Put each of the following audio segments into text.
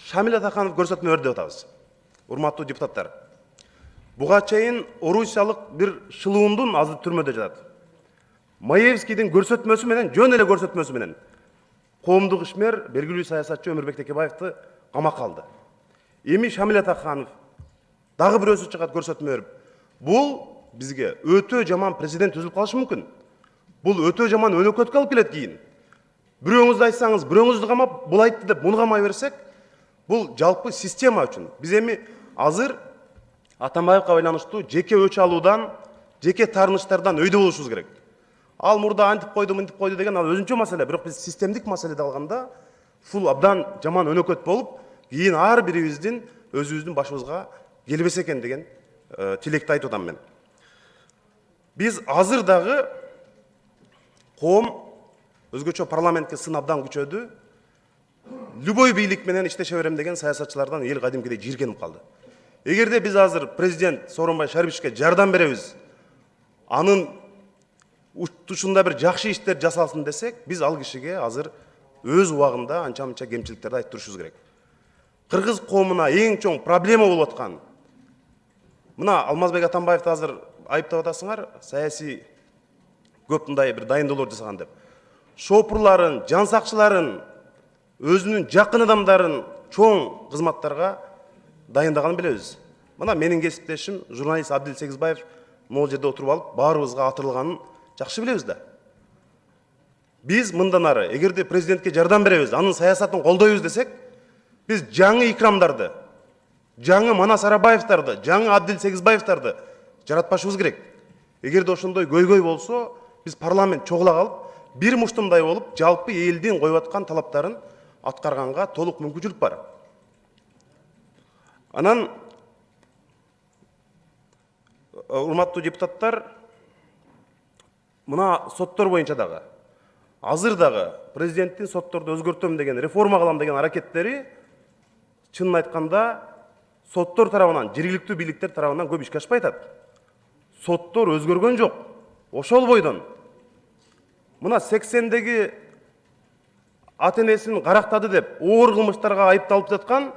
Шамил Атаханов көрсөтмө берди деп атабыз. Урматтуу депутаттар. Буга чейин орусиялык бир шылуундун азыр түрмөдө жатат. Маевскийдин көрсөтмөсү менен, жөн эле көрсөтмөсү менен коомдук ишмер, белгилүү саясатчы Өмүрбек Текебаевди камакка алды. Эми Шамил Атаханов дагы бирөөсү чыгат көрсөтмө берип, бул бизге өтө жаман президент түзүлүп калышы мүмкүн. Бул өтө жаман өнөкөткө алып келет кийин. Бирөөңүздү айтсаңыз, бирөөңүздү камап, бул айтты деп муну камай берсек, бул жалпы система үчүн. Биз эми азыр Атамбаевга байланыштуу жеке өч алуудан, жеке таарынычтардан өйдө болушубуз керек. Ал мурда антип койду, мынтип койду деген ал өзүнчө маселе, бирок биз системдик маселеде алганда ушул абдан жаман өнөкөт болуп, кийин ар бирибиздин өзүбүздүн башыбызга келбесе экен деген тилекти айтып атам мен. Биз азыр дагы коом өзгөчө парламентке сын абдан күчөдү. Любой бийлик менен иштеше берем деген саясатчылардан эл кадимкидей жийиркенип калды. Эгерде биз азыр президент Сооронбай Шариповичке жардам беребиз, анын ушунда бир жакшы иштер жасалсын десек, биз ал кишиге азыр өз убагында анча-мынча кемчиликтерди айтып турушубуз керек. Кыргыз коомуна эң чоң проблема болуп аткан. Мына Алмазбек Атамбаевди азыр айыптап атасыңар, саясий көп мындай бир дайындоолор жасаган деп. Шопурларын, жан сакчыларын, өзүнүн жакын адамдарын чоң кызматтарга дайындаганын билебиз. Мына менин кесиптешим журналист Абдил Сегизбаев могул жерде отуруп алып, баарыбызга атырылганын жакшы билебиз да. Биз мындан ары, эгерде президентке жардам беребиз, анын саясатын колдойбуз десек, биз жаңы икрамдарды, жаңы Манас Арабаевдарды, жаңы Абдил Сегизбаевдарды жаратпашыбыз керек. Эгерде ошондой көйгөй болсо, биз парламент чогула калып, бир муштумдай болуп, жалпы элдин коюп аткан талаптарын аткарганга толук мүмкүнчүлүк бар. Анан, урматтуу депутаттар, мына соттор боюнча дагы, азыр дагы президенттин сотторду өзгөртөм деген, реформа кылам деген аракеттери, чынын айтканда, соттор тарабынан, жергиликтүү бийликтер тарабынан көп ишке ашпай атат. Соттор өзгөргөн жок. Ошол бойдон. Мына 80-деги ата-энесин карактады деп, оор кылмыштарга айыпталып жаткан,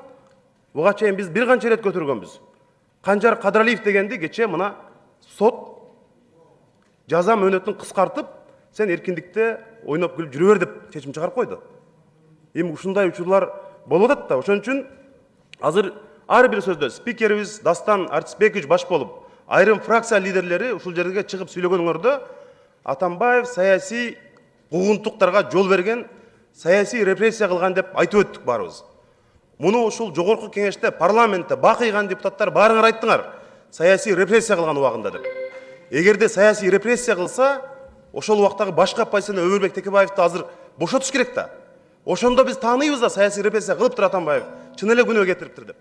буга чейин биз бир канча рет көтөргөнбүз. Канжар Кадралиев дегенди кече мына сот жаза мөөнөтүн кыскартып, сен эркиндикте ойноп күлүп жүрө бер деп чечим чыгарып койду. Эми ушундай учурлар болуп атат да. Ошон үчүн азыр ар бир сөздө спикерибиз Дастан Артисбекович баш болуп, айрым фракция лидерлери ушул жерге чыгып сүйлөгөнгөрдө Атамбаев саясий куугунтуктарга жол берген, саясий репрессия кылган деп айтып өттүк баарыбыз. Муну ушул жогорку кеңеште, парламентте бакыйган депутаттар баарыңар айттыңар, саясий репрессия кылган убагында деп. Эгерде саясий репрессия кылса, ошол убактагы башка оппозиционер Өмүрбек Текебаевди азыр бошотуш керек да. Ошондо биз тааныйбыз да, саясий репрессия кылыптыр Атамбаев, чын эле күнөө кетириптир деп.